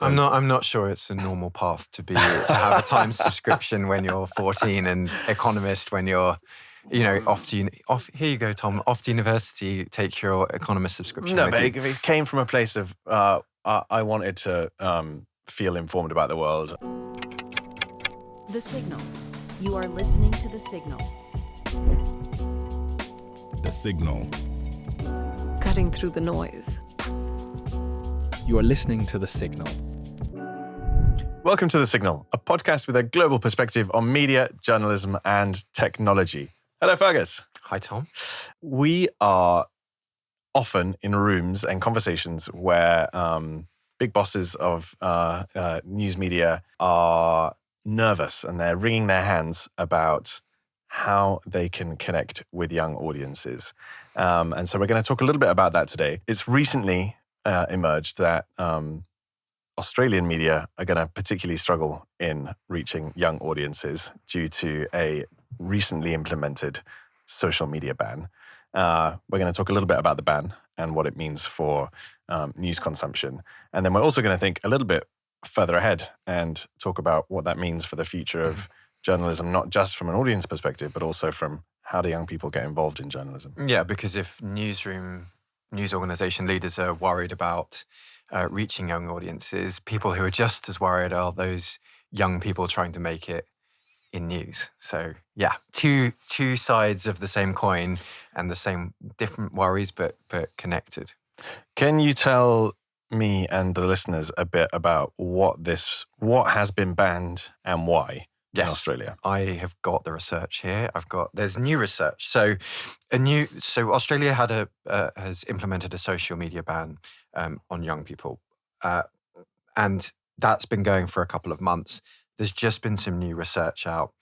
I'm not sure it's a normal path to have a Times subscription when you're 14 and Economist when you're, here you go, Tom, off to university, take your Economist subscription. No, but it came from a place of I wanted to feel informed about the world. The Signal. You are listening to The Signal. The Signal. Cutting through the noise. You are listening to The Signal. Welcome to The Signal, a podcast with a global perspective on media, journalism, and technology. Hello, Fergus. Hi, Tom. We are often in rooms and conversations where big bosses of news media are nervous and they're wringing their hands about how they can connect with young audiences. And so we're going to talk a little bit about that today. It's recently emerged that Australian media are going to particularly struggle in reaching young audiences due to a recently implemented social media ban. We're going to talk a little bit about the ban and what it means for news consumption. And then we're also going to think a little bit further ahead and talk about what that means for the future of journalism, not just from an audience perspective, but also from how do young people get involved in journalism. Yeah, because if news organization leaders are worried about reaching young audiences, people who are just as worried are those young people trying to make it in news. So yeah, two sides of the same coin and the same different worries, but connected. Can you tell me and the listeners a bit about what has been banned and why in Australia? I have got the research here. There's new research. So Australia has implemented a social media ban on young people, and that's been going for a couple of months. There's just been some new research out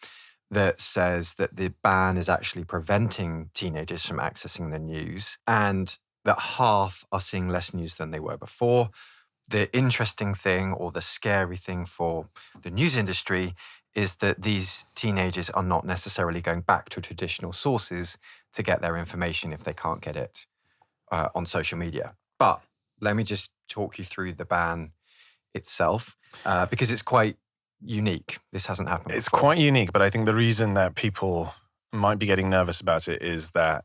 that says that the ban is actually preventing teenagers from accessing the news, and that half are seeing less news than they were before. The interesting thing, or the scary thing for the news industry, is that these teenagers are not necessarily going back to traditional sources to get their information if they can't get it on social media. But let me just talk you through the ban itself, because it's quite unique. This hasn't happened before. It's quite unique, but I think the reason that people might be getting nervous about it is that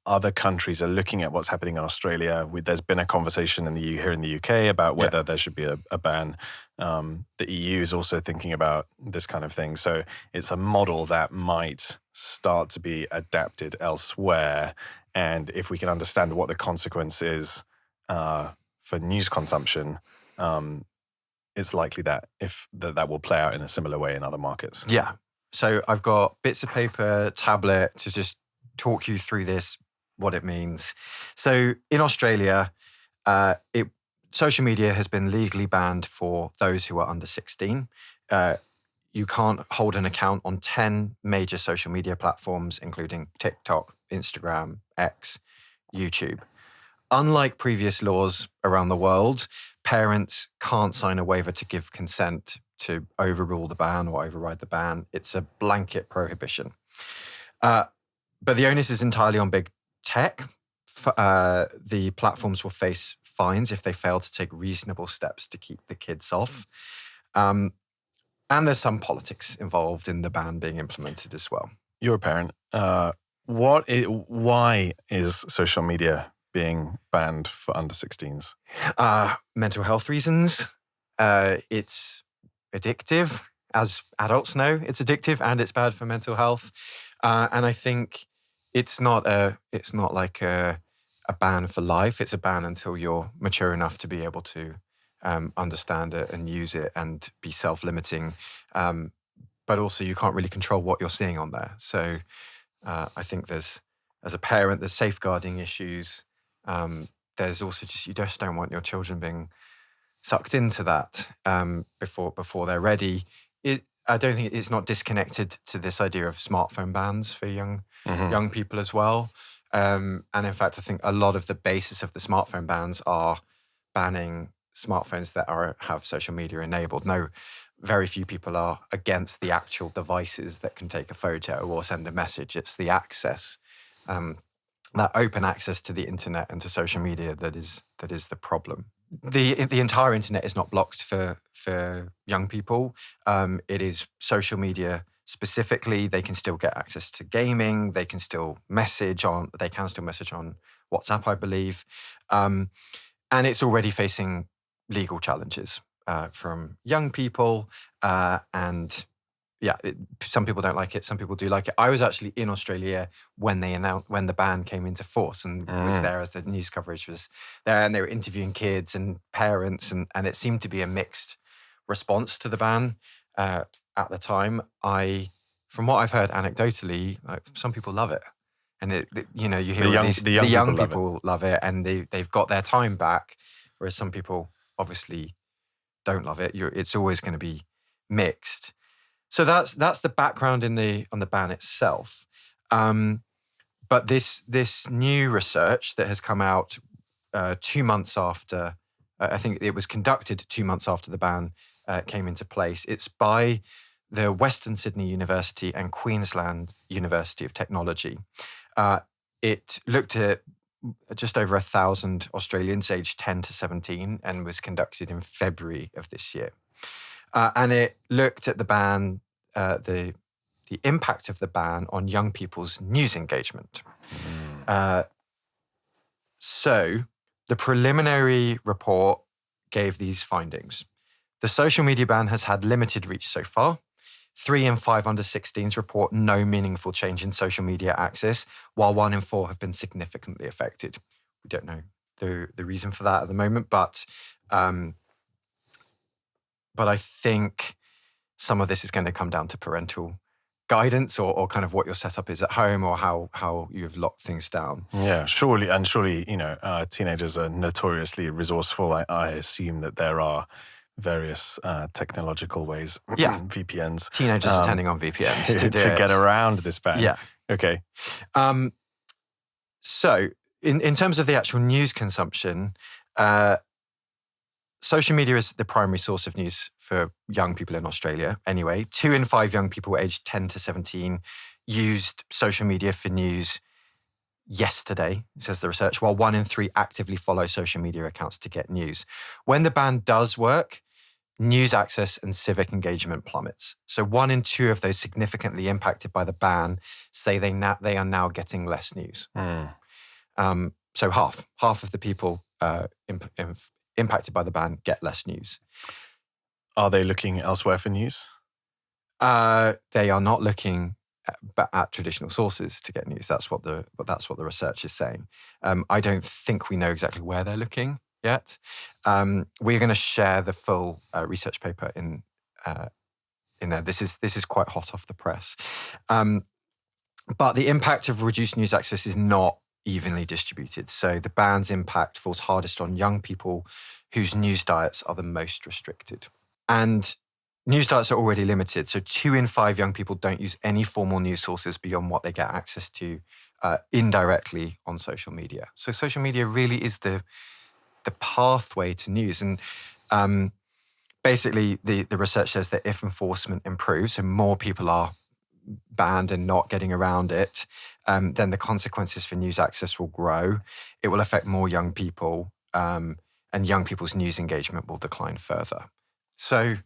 other countries are looking at what's happening in Australia. There's been a conversation here in the UK about whether there should be a ban. The EU is also thinking about this kind of thing. So it's a model that might start to be adapted elsewhere. And if we can understand what the consequence is for news consumption, it's likely that that will play out in a similar way in other markets. Yeah. So I've got bits of paper, tablet to just talk you through this, what it means. So in Australia, social media has been legally banned for those who are under 16. You can't hold an account on 10 major social media platforms, including TikTok, Instagram, X, YouTube. Unlike previous laws around the world, parents can't sign a waiver to give consent to overrule the ban or override the ban. It's a blanket prohibition. But the onus is entirely on big tech. The platforms will face fines if they fail to take reasonable steps to keep the kids off. And there's some politics involved in the ban being implemented as well. You're a parent. Why is social media being banned for under 16s? Mental health reasons. It's addictive. As adults know, it's addictive and it's bad for mental health. And I think it's not like a ban for life. It's a ban until you're mature enough to be able to understand it and use it and be self-limiting. But also you can't really control what you're seeing on there. So I think as a parent, there's safeguarding issues. There's also you just don't want your children being sucked into that before they're ready. I don't think it's not disconnected to this idea of smartphone bans for young people as well. And in fact, I think a lot of the basis of the smartphone bans are banning smartphones that have social media enabled. No, very few people are against the actual devices that can take a photo or send a message. It's the access, that open access to the internet and to social media that is the problem. the entire internet is not blocked for young people. It is social media specifically. They can still get access to gaming. They can still message on. They can still message on WhatsApp, I believe, and it's already facing legal challenges from young people. And yeah, some people don't like it. Some people do like it. I was actually in Australia when the ban came into force, and was there as the news coverage was there, and they were interviewing kids and parents, and it seemed to be a mixed response to the ban at the time. From what I've heard anecdotally, some people love it, and you hear the young people love it, and they've got their time back, whereas some people obviously don't love it. It's always going to be mixed. So that's the background on the ban itself. But this new research that has come out 2 months after, I think it was conducted 2 months after the ban came into place. It's by the Western Sydney University and Queensland University of Technology. It looked at just over 1,000 Australians aged 10 to 17 and was conducted in February of this year. And it looked at the ban, the impact of the ban on young people's news engagement. So the preliminary report gave these findings. The social media ban has had limited reach so far. 3 in 5 under 16s report no meaningful change in social media access, while 1 in 4 have been significantly affected. We don't know the reason for that at the moment, but I think some of this is going to come down to parental guidance or kind of what your setup is at home, or how you've locked things down. Yeah, surely, teenagers are notoriously resourceful. I assume that there are various technological ways, VPNs. Teenagers are turning on VPNs to get around this ban. Yeah. Okay. So in terms of the actual news consumption, social media is the primary source of news for young people in Australia anyway. 2 in 5 young people aged 10 to 17 used social media for news yesterday, says the research, while 1 in 3 actively follow social media accounts to get news. When the ban does work, news access and civic engagement plummets. So 1 in 2 of those significantly impacted by the ban say they are now getting less news. So half of the people impacted by the ban get less news. Are they looking elsewhere for news? They are not looking at traditional sources to get news. That's what the research is saying. I don't think we know exactly where they're looking yet. We're going to share the full research paper in there. This is quite hot off the press. But the impact of reduced news access is not evenly distributed. So the ban's impact falls hardest on young people whose news diets are the most restricted. And news diets are already limited. So 2 in 5 young people don't use any formal news sources beyond what they get access to indirectly on social media. So social media really is the pathway to news. And basically the research says that if enforcement improves and more people are banned and not getting around it, then the consequences for news access will grow. It will affect more young people, and young people's news engagement will decline further. So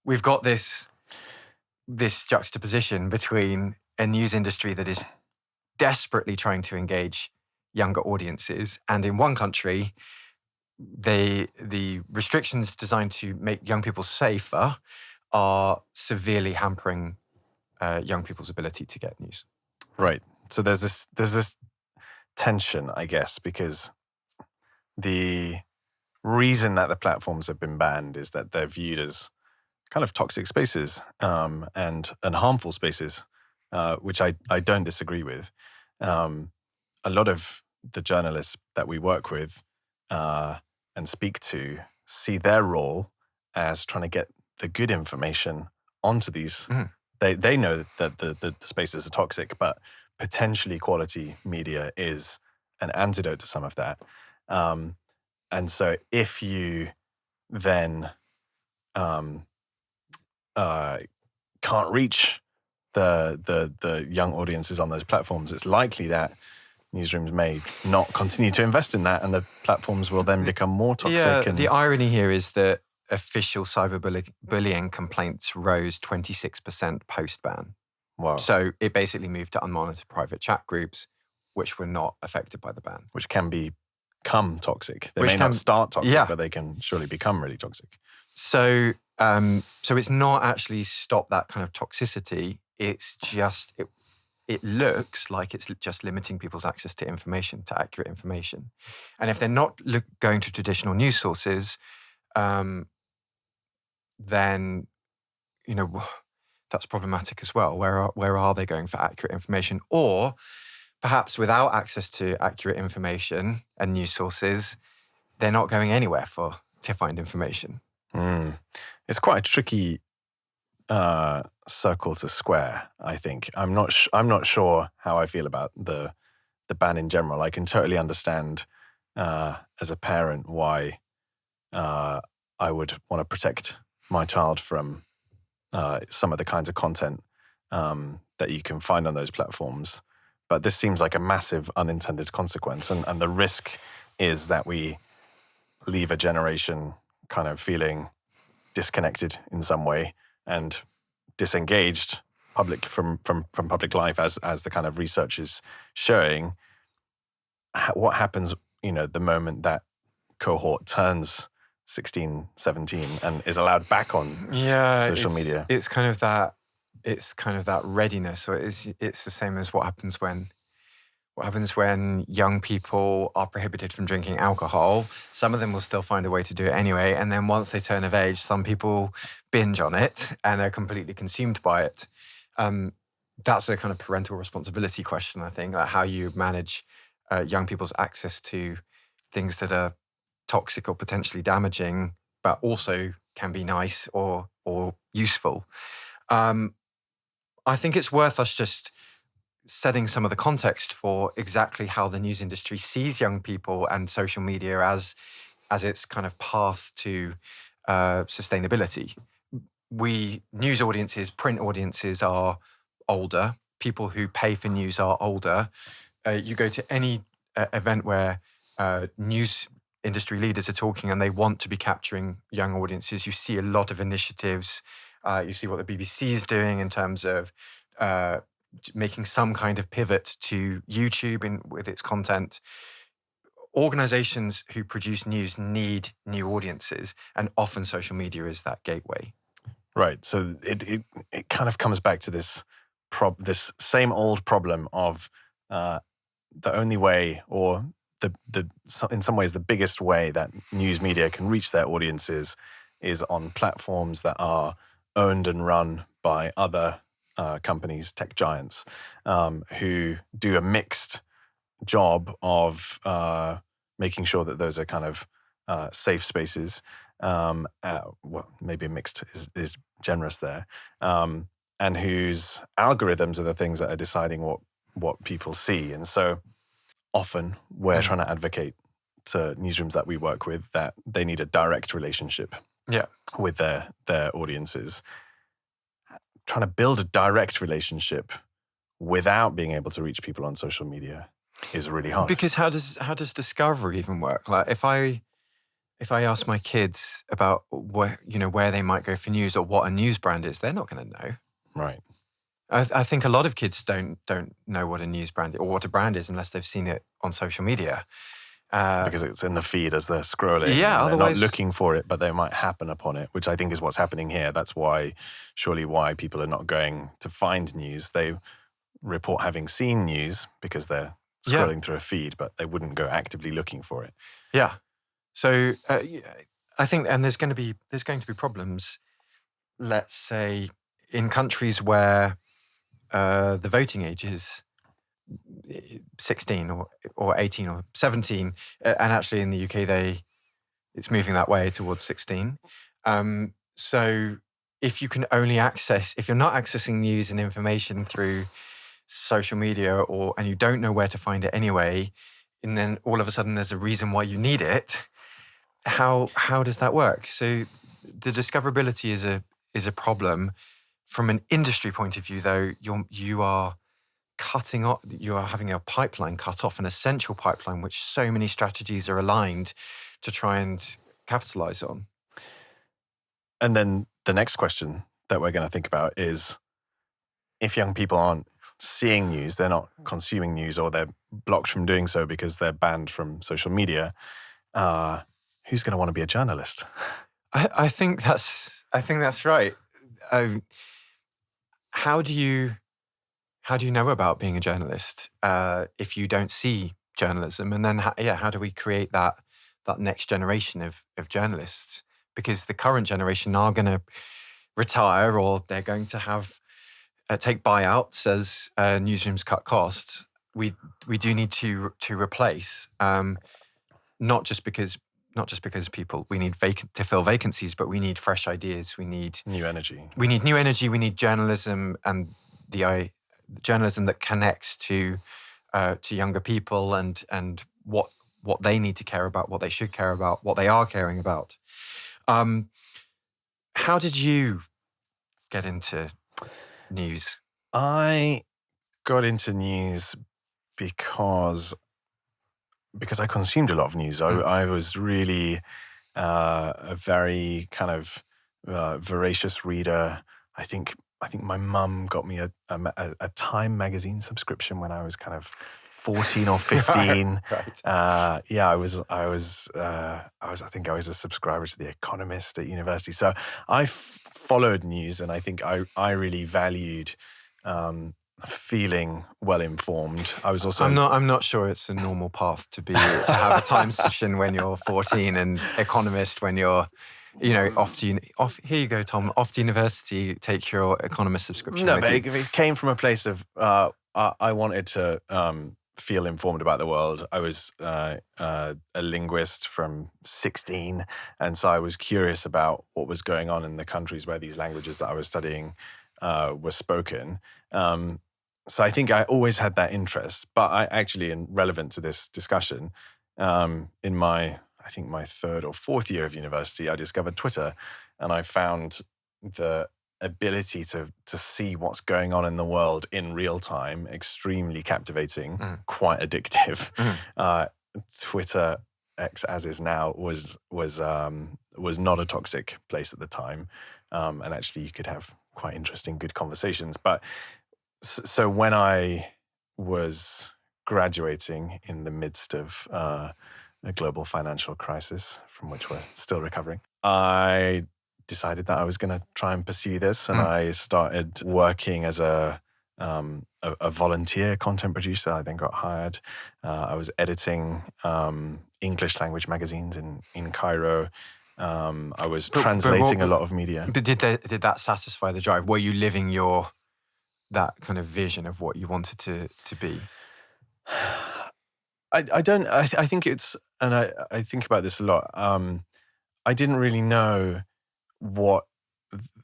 we've got this juxtaposition between a news industry that is desperately trying to engage younger audiences, and in one country, the restrictions designed to make young people safer are severely hampering young people's ability to get news. Right. So there's this tension, I guess, because the reason that the platforms have been banned is that they're viewed as kind of toxic spaces and harmful spaces, which I don't disagree with. A lot of the journalists that we work with and speak to see their role as trying to get the good information onto these. They know that the spaces are toxic, but potentially quality media is an antidote to some of that. And so if you then can't reach the young audiences on those platforms, it's likely that newsrooms may not continue to invest in that, and the platforms will then become more toxic. Yeah, the irony here is that official cyberbullying complaints rose 26% post-ban. Wow. So it basically moved to unmonitored private chat groups, which were not affected by the ban. Which can become toxic. They Which may can- not start toxic, yeah. but they can surely become really toxic. So it's not actually stop that kind of toxicity. It's just, it looks like it's just limiting people's access to information, to accurate information. And if they're not going to traditional news sources, then, that's problematic as well. Where are they going for accurate information? Or perhaps without access to accurate information and news sources, they're not going anywhere to find information. It's quite a tricky circle to square, I think. I'm not sure how I feel about the ban in general. I can totally understand as a parent why I would want to protect my child from some of the kinds of content that you can find on those platforms. But this seems like a massive unintended consequence. And the risk is that we leave a generation kind of feeling disconnected in some way and disengaged from public life, as the kind of research is showing. What happens, the moment that cohort turns 16, 17 and is allowed back on social media? It's kind of that readiness. So it's the same as what happens when young people are prohibited from drinking alcohol. Some of them will still find a way to do it anyway. And then once they turn of age, some people binge on it and are completely consumed by it. That's a kind of parental responsibility question, I think, like how you manage young people's access to things that are toxic or potentially damaging, but also can be nice or useful. I think it's worth us just setting some of the context for exactly how the news industry sees young people and social media as its kind of path to sustainability. News audiences, print audiences are older. People who pay for news are older. You go to any event where news industry leaders are talking and they want to be capturing young audiences. You see a lot of initiatives. You see what the BBC is doing in terms of making some kind of pivot to YouTube with its content. Organizations who produce news need new audiences, and often social media is that gateway. Right. So it kind of comes back to this same old problem of the only way, or in some ways the biggest way that news media can reach their audiences is on platforms that are owned and run by other companies, tech giants, who do a mixed job of making sure that those are kind of safe spaces. Maybe mixed is generous there, and whose algorithms are the things that are deciding what people see. And so often we're trying to advocate to newsrooms that we work with that they need a direct relationship with their audiences. Trying to build a direct relationship without being able to reach people on social media is really hard. Because how does discovery even work? Like if I ask my kids about where they might go for news or what a news brand is, they're not going to know. Right. I think a lot of kids don't know what a news brand or what a brand is unless they've seen it on social media. Because it's in the feed as they're scrolling. Yeah, they're otherwise not looking for it, but they might happen upon it, which I think is what's happening here. That's why people are not going to find news. They report having seen news because they're scrolling through a feed, but they wouldn't go actively looking for it. Yeah. So I think, and there's going to be problems. Let's say in countries where the voting age is 16 or 18 or 17, and actually in the UK it's moving that way towards 16. So if you're not accessing news and information through social media and you don't know where to find it anyway, and then all of a sudden there's a reason why you need it, how does that work? So the discoverability is a problem. From an industry point of view, though, you are cutting off. You are having a pipeline cut off, an essential pipeline, which so many strategies are aligned to try and capitalize on. And then the next question that we're going to think about is, if young people aren't seeing news, they're not consuming news, or they're blocked from doing so because they're banned from social media, who's going to want to be a journalist? I think that's right. How do you know about being a journalist if you don't see journalism? And then how do we create that next generation of journalists? Because the current generation are going to retire, or they're going to have take buyouts as newsrooms cut costs. We do need to replace, not just because people, we need to fill vacancies, but we need fresh ideas. We need new energy. We need new energy. We need journalism, and the journalism that connects to younger people and what they need to care about, what they should care about, what they are caring about. How did you get into news? I got into news because I consumed a lot of news. I was really a very kind of voracious reader. I think my mum got me a Time magazine subscription when I was kind of 14 or 15. Right. I think I was a subscriber to The Economist at university. So I followed news, and I think I really valued feeling well informed. I was also I'm not sure it's a normal path to have a Time subscription when you're 14 and Economist when you're off. Here you go, Tom. Off to university, take your Economist subscription. No, but it came from a place of I wanted to feel informed about the world. I was a linguist from 16, and so I was curious about what was going on in the countries where these languages that I was studying were spoken. So I think I always had that interest. But I actually, and relevant to this discussion, in my third or fourth year of university, I discovered Twitter, and I found the ability to see what's going on in the world in real time extremely captivating, quite addictive. Twitter, X as is now, was not a toxic place at the time, and actually you could have quite interesting, good conversations. But so when I was graduating in the midst of a global financial crisis from which we're still recovering, I decided that I was going to try and pursue this, and I started working as a volunteer content producer. I then got hired. I was editing English language magazines in Cairo. I was translating a lot of media. But did that satisfy the drive? Were you living that kind of vision of what you wanted to be? I don't. I think it's, and I think about this a lot. I didn't really know what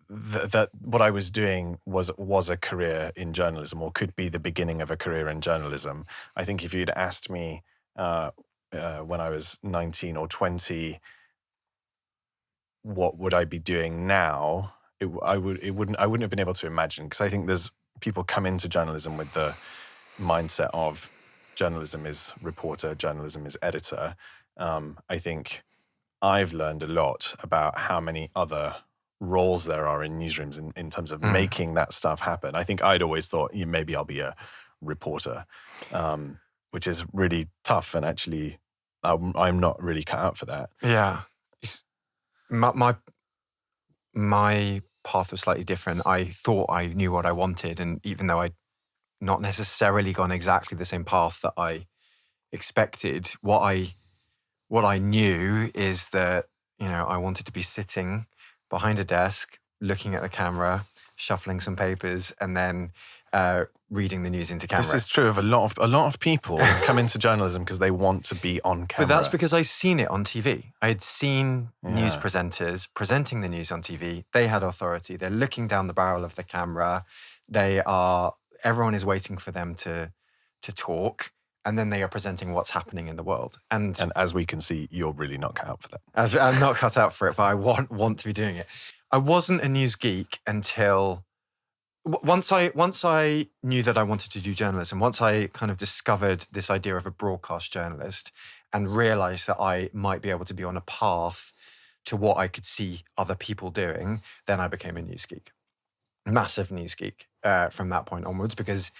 what I was doing was a career in journalism, or could be the beginning of a career in journalism. I think if you'd asked me when I was 19 or 20, what would I be doing now? I wouldn't have been able to imagine, because I think there's people come into journalism with the mindset of journalism is reporter, journalism is editor. I think I've learned a lot about how many other roles there are in newsrooms in terms of making that stuff happen. I think I'd always thought maybe I'll be a reporter, which is really tough, and actually I'm not really cut out for that. Yeah. My path was slightly different. I thought I knew what I wanted, and even though I'd not necessarily gone exactly the same path that I expected, what I knew is that I wanted to be sitting behind a desk, looking at the camera, shuffling some papers, and then reading the news into camera. This is true of a lot of people who come into journalism because they want to be on camera. But that's because I'd seen it on TV. I had seen news presenters presenting the news on TV. They had authority. They're looking down the barrel of the camera. Everyone is waiting for them to talk, and then they are presenting what's happening in the world. And as we can see, you're really not cut out for that. I'm not cut out for it, but I want to be doing it. I wasn't a news geek until Once I knew that I wanted to do journalism, once I kind of discovered this idea of a broadcast journalist and realized that I might be able to be on a path to what I could see other people doing, then I became a news geek. Massive news geek from that point onwards, because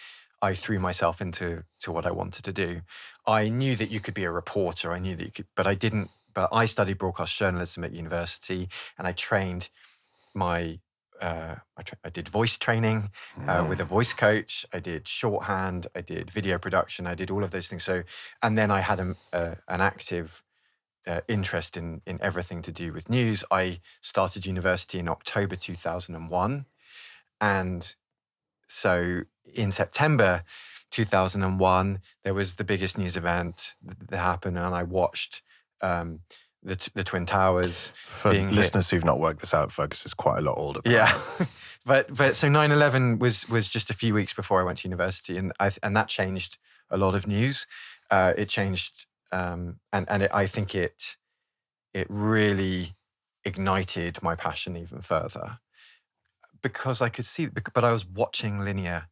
I threw myself into what I wanted to do. I knew that you could be a reporter. I knew that you could, but I didn't. But I studied broadcast journalism at university, and I trained my. I did voice training with a voice coach. I did shorthand. I did video production. I did all of those things. So, and then I had an active interest in everything to do with news. I started university in October 2001, and so in September 2001, there was the biggest news event that happened, and I watched the Twin Towers. For being listeners who've not worked this out, Fergus is quite a lot older than yeah. But so 9/11 was just a few weeks before I went to university, and that changed a lot of news. It changed, I think it really ignited my passion even further, because I could see, but I was watching linear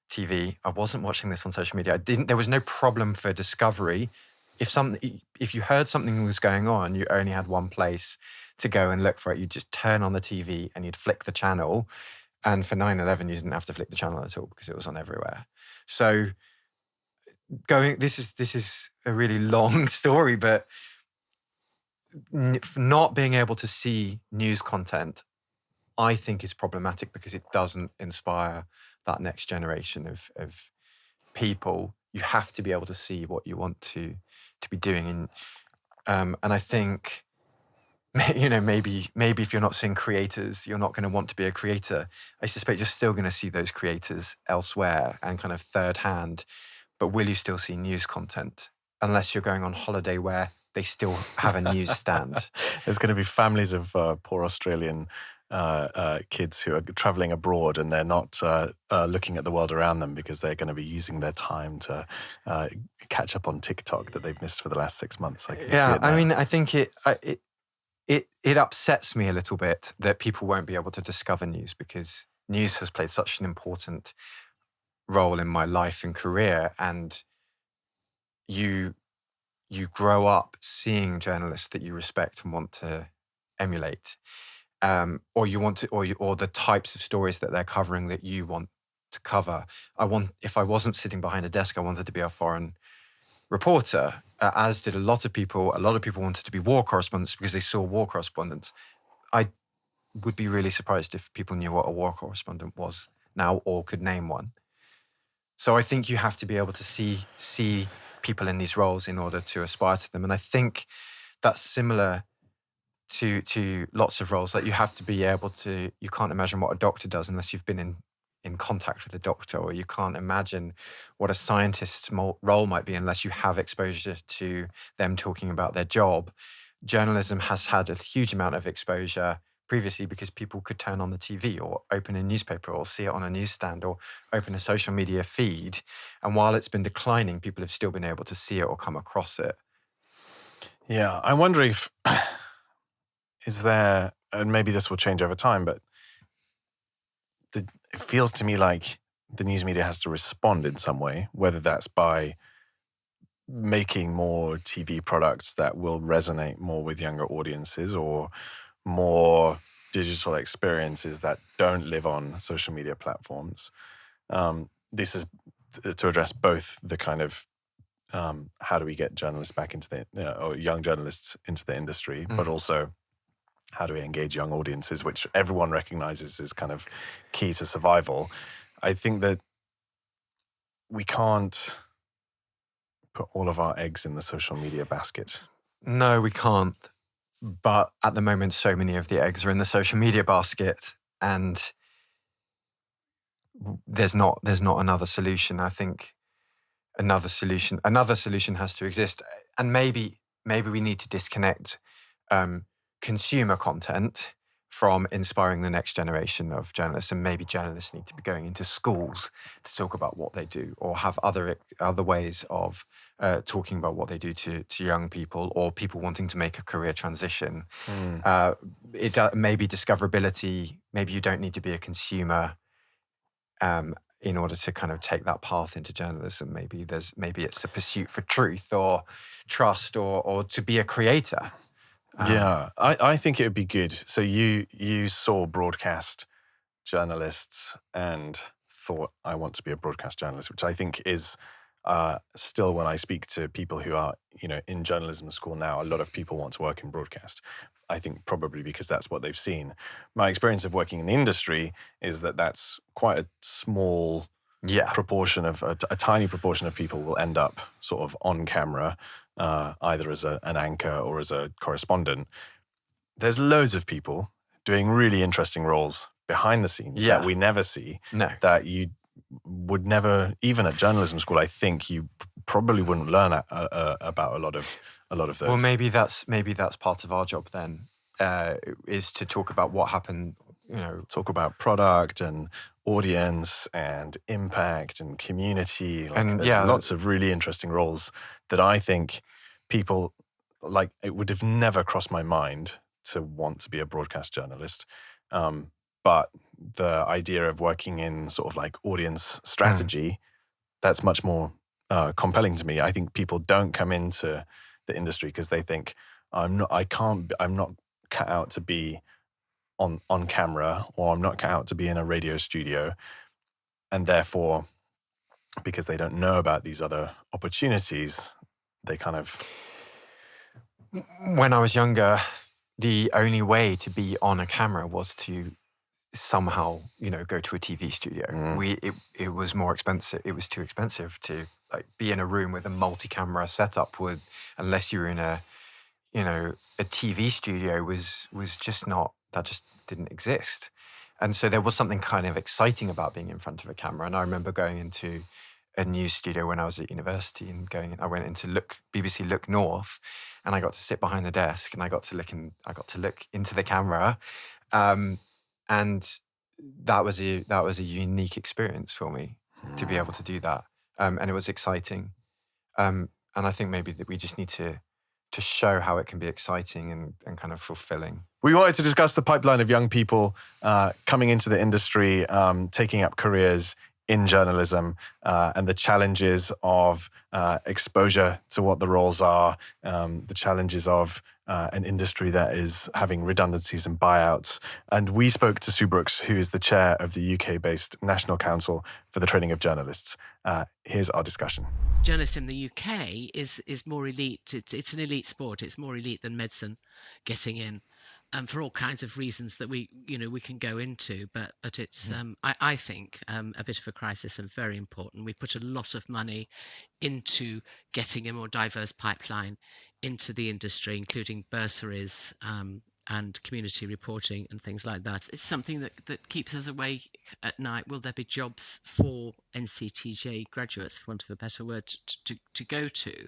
TV. I wasn't watching this on social media. There was no problem for discovery. If you heard something was going on, you only had one place to go and look for it. You'd just turn on the TV and you'd flick the channel. And for 9/11, you didn't have to flick the channel at all because it was on everywhere. So this is a really long story, but not being able to see news content, I think, is problematic because it doesn't inspire that next generation of people. You have to be able to see what you want to be doing, and I think, maybe if you're not seeing creators, you're not going to want to be a creator. I suspect you're still going to see those creators elsewhere and kind of third hand, but will you still see news content unless you're going on holiday where they still have a news stand? There's going to be families of poor Australian kids who are traveling abroad, and they're not looking at the world around them because they're going to be using their time to catch up on TikTok that they've missed for the last 6 months. I can see it now. I mean, I think it upsets me a little bit that people won't be able to discover news, because news has played such an important role in my life and career, and you grow up seeing journalists that you respect and want to emulate. Or you want to, or the types of stories that they're covering that you want to cover. If I wasn't sitting behind a desk, I wanted to be a foreign reporter, as did a lot of people. A lot of people wanted to be war correspondents because they saw war correspondents. I would be really surprised if people knew what a war correspondent was now or could name one. So I think you have to be able to see people in these roles in order to aspire to them. And I think that's similar to lots of roles. Like, you have to be able to, you can't imagine what a doctor does unless you've been in contact with a doctor, or you can't imagine what a scientist's role might be unless you have exposure to them talking about their job. Journalism has had a huge amount of exposure previously because people could turn on the TV or open a newspaper or see it on a newsstand or open a social media feed. And while it's been declining, people have still been able to see it or come across it. Yeah, I wonder if is there, and maybe this will change over time, but it feels to me like the news media has to respond in some way, whether that's by making more TV products that will resonate more with younger audiences, or more digital experiences that don't live on social media platforms. This is to address both the kind of how do we get journalists back into or young journalists into the industry, but also how do we engage young audiences, which everyone recognizes is kind of key to survival. I think that we can't put all of our eggs in the social media basket. No, we can't. But at the moment, so many of the eggs are in the social media basket, and there's not another solution. I think another solution has to exist, and maybe we need to disconnect consumer content from inspiring the next generation of journalists, and maybe journalists need to be going into schools to talk about what they do, or have other ways of talking about what they do to young people, or people wanting to make a career transition. Maybe discoverability. Maybe you don't need to be a consumer in order to kind of take that path into journalism. Maybe it's a pursuit for truth or trust or to be a creator. I think it would be good. So you saw broadcast journalists and thought, I want to be a broadcast journalist, which I think is still, when I speak to people who are, in journalism school now, a lot of people want to work in broadcast. I think probably because that's what they've seen. My experience of working in the industry is that that's quite a small proportion of, a tiny proportion of people will end up sort of on camera, either as an anchor or as a correspondent. There's loads of people doing really interesting roles behind the scenes that we never see, that you would never, even at journalism school, I think you probably wouldn't learn about a lot of those. Well, maybe that's part of our job then, is to talk about what happened. Talk about product and audience and impact and community. There's lots of really interesting roles that I think people it would have never crossed my mind to want to be a broadcast journalist. But the idea of working in sort of like audience strategy, that's much more compelling to me. I think people don't come into the industry because they think I'm not cut out to be on camera, or I'm not cut out to be in a radio studio. And therefore, because they don't know about these other opportunities, they kind of... When I was younger, the only way to be on a camera was to somehow, go to a TV studio. It was more expensive. It was too expensive to be in a room with a multi-camera setup. Unless you were in a TV studio was just not, that just didn't exist. And so there was something kind of exciting about being in front of a camera. And I remember going into a news studio when I was at university and I went into BBC Look North, and I got to sit behind the desk and I got to look into the camera. And that was a unique experience for me to be able to do that. And it was exciting. And I think maybe that we just need to show how it can be exciting and kind of fulfilling. We wanted to discuss the pipeline of young people coming into the industry, taking up careers in journalism, and the challenges of exposure to what the roles are, the challenges of an industry that is having redundancies and buyouts. And we spoke to Sue Brooks, who is the chair of the UK-based National Council for the Training of Journalists. Here's our discussion. Journalism in the UK is more elite. It's an elite sport. It's more elite than medicine getting in, for all kinds of reasons that we can go into. But it's I think a bit of a crisis and very important. We put a lot of money into getting a more diverse pipeline into the industry, including bursaries and community reporting and things like that. It's something that keeps us awake at night. Will there be jobs for NCTJ graduates, for want of a better word, to go to?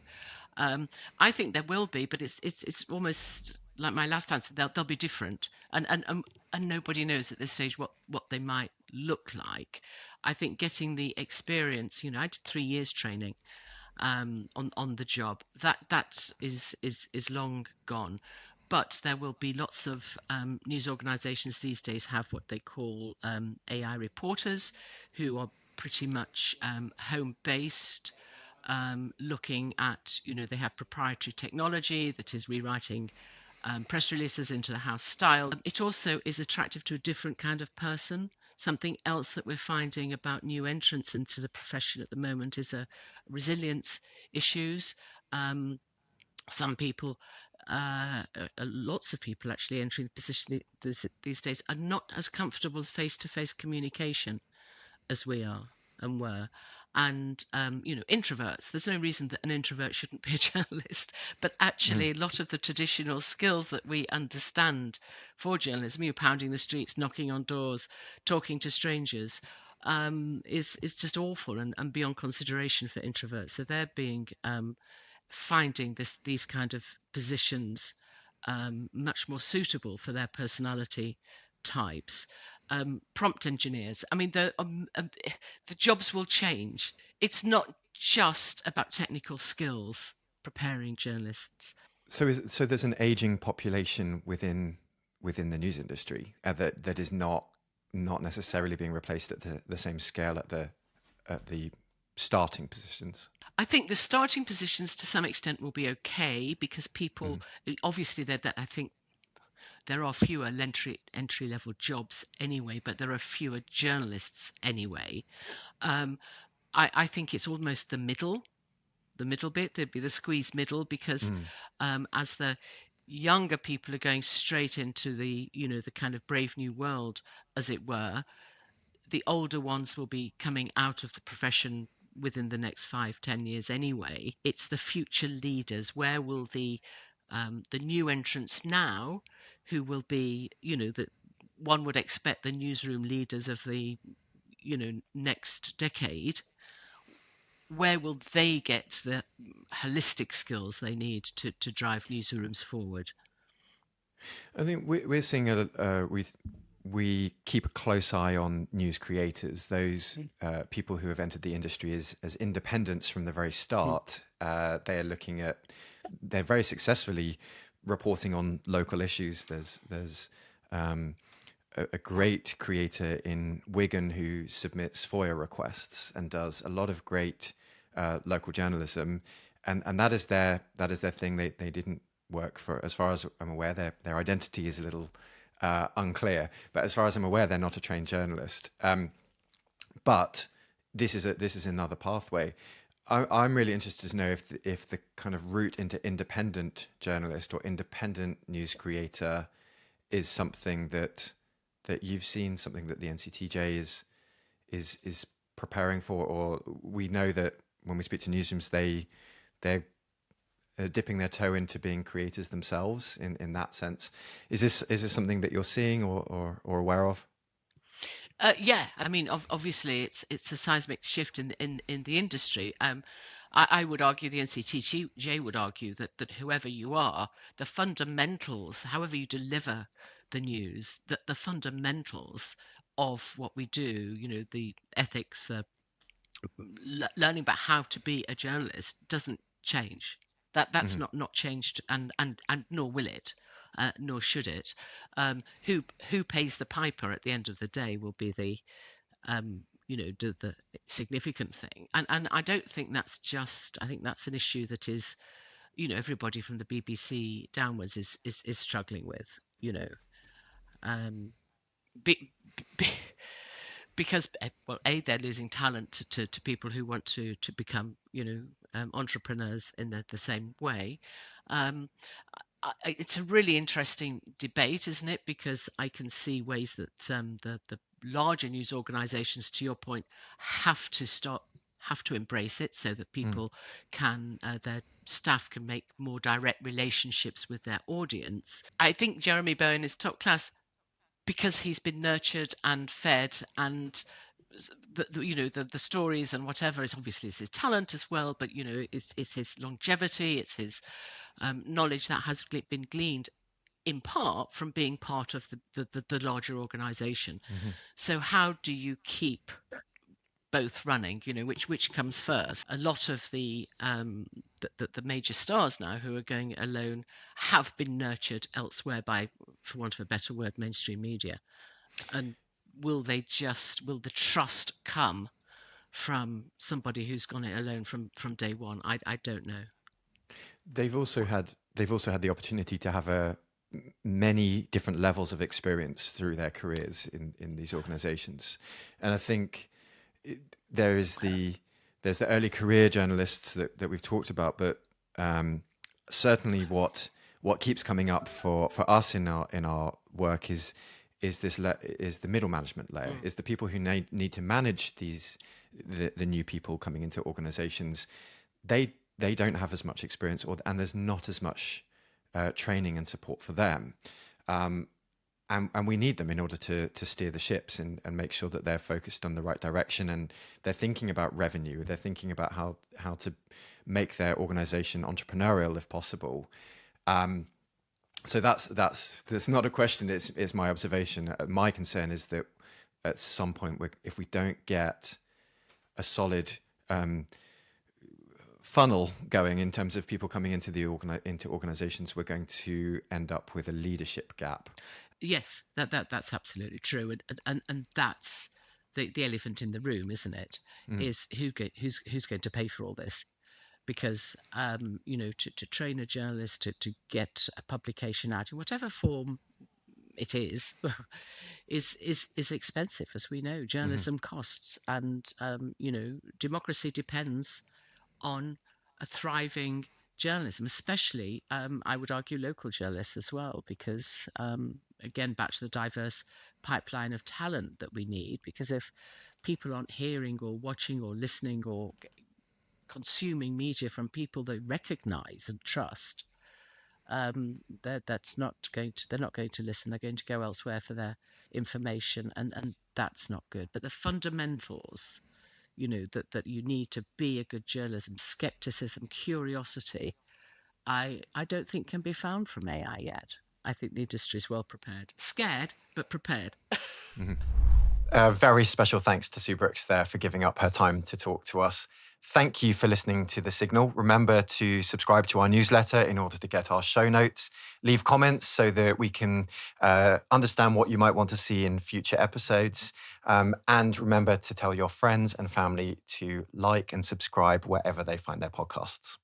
I think there will be, but it's almost like my last answer. They'll be different, and nobody knows at this stage what they might look like. I think getting the experience. I did 3 years training on the job. That is long gone. But there will be lots of news organisations these days have what they call AI reporters, who are pretty much home-based, looking at, they have proprietary technology that is rewriting press releases into the house style. It also is attractive to a different kind of person. Something else that we're finding about new entrants into the profession at the moment is resilience issues. Some people, lots of people actually entering the position these days are not as comfortable as face-to-face communication as we are and were. And, introverts, there's no reason that an introvert shouldn't be a journalist, but actually a lot of the traditional skills that we understand for journalism, you're pounding the streets, knocking on doors, talking to strangers, is just awful and beyond consideration for introverts. So they're being finding these kind of positions much more suitable for their personality types. Prompt engineers. I mean, the jobs will change. It's not just about technical skills preparing journalists. So there's an aging population within the news industry that is not not necessarily being replaced at the same scale at the starting positions. I think the starting positions to some extent will be okay because people obviously I think there are fewer entry level jobs anyway, but there are fewer journalists anyway. I think it's almost the middle bit. There'd be the squeeze middle because as the younger people are going straight into the the kind of brave new world, as it were, the older ones will be coming out of the profession within the next 5-10 years anyway. It's the future leaders. Where will the new entrants now, who will be, that one would expect the newsroom leaders of the, next decade, where will they get the holistic skills they need to drive newsrooms forward? I think we're seeing we keep a close eye on news creators, those people who have entered the industry as independents from the very start. They're very successfully reporting on local issues. There's a great creator in Wigan who submits FOIA requests and does a lot of great local journalism, and that is their thing. They didn't work for, as far as I'm aware, their identity is a little unclear, but as far as I'm aware, they're not a trained journalist. But this is another pathway. I'm really interested to know if the kind of route into independent journalist or independent news creator is something that you've seen, something that the NCTJ is preparing for, or we know that when we speak to newsrooms, they're dipping their toe into being creators themselves in that sense. Is this something that you're seeing or aware of? Yeah, I mean, obviously, it's a seismic shift in the industry. I would argue, the NCTJ would argue that whoever you are, the fundamentals, however you deliver the news, that the fundamentals of what we do, the ethics, learning about how to be a journalist doesn't change. That's not changed, and nor will it, nor should it. Who pays the piper at the end of the day will be the significant thing, and I don't think that's just. I think that's an issue that is, everybody from the BBC downwards is struggling with. Be, be, because they're losing talent to people who want to become entrepreneurs in the same way. It's a really interesting debate, isn't it? Because I can see ways that the larger news organizations, to your point, have to embrace it so that people can their staff can make more direct relationships with their audience. I think Jeremy Bowen is top class because he's been nurtured and fed, and the stories and whatever is obviously it's his talent as well, but it's his longevity, it's his knowledge that has been gleaned in part from being part of the larger organization. So how do you keep both running? Which comes first? A lot of the major stars now who are going alone have been nurtured elsewhere by, for want of a better word, mainstream media. And will the trust come from somebody who's gone it alone from day one? I don't know. They've also had the opportunity to have many different levels of experience through their careers in these organizations, and I think there's the early career journalists that we've talked about, but certainly what keeps coming up for us in our work is the middle management layer, is the people who need to manage the new people coming into organizations. They don't have as much experience, and there's not as much training and support for them. And we need them in order to steer the ships and make sure that they're focused on the right direction, and they're thinking about revenue. They're thinking about how to make their organization entrepreneurial if possible. So that's not a question. It's my observation. My concern is that at some point, if we don't get a solid funnel going in terms of people coming into into organizations, we're going to end up with a leadership gap. Yes, that's absolutely true, and that's the elephant in the room, isn't it? Is who's going to pay for all this? Because to train a journalist to get a publication out in whatever form it is expensive, as we know. Journalism costs, and democracy depends on a thriving journalism, especially, I would argue, local journalists as well, because, again, back to the diverse pipeline of talent that we need, because if people aren't hearing or watching or listening or consuming media from people they recognize and trust, that's not going to, they're not going to listen. They're going to go elsewhere for their information, and that's not good. But the fundamentals, that you need to be a good journalism, skepticism, curiosity, I don't think can be found from AI yet. I think the industry is well prepared. Scared, but prepared. Very special thanks to Sue Brooks there for giving up her time to talk to us. Thank you for listening to The Signal. Remember to subscribe to our newsletter in order to get our show notes. Leave comments so that we can understand what you might want to see in future episodes. And remember to tell your friends and family to like and subscribe wherever they find their podcasts.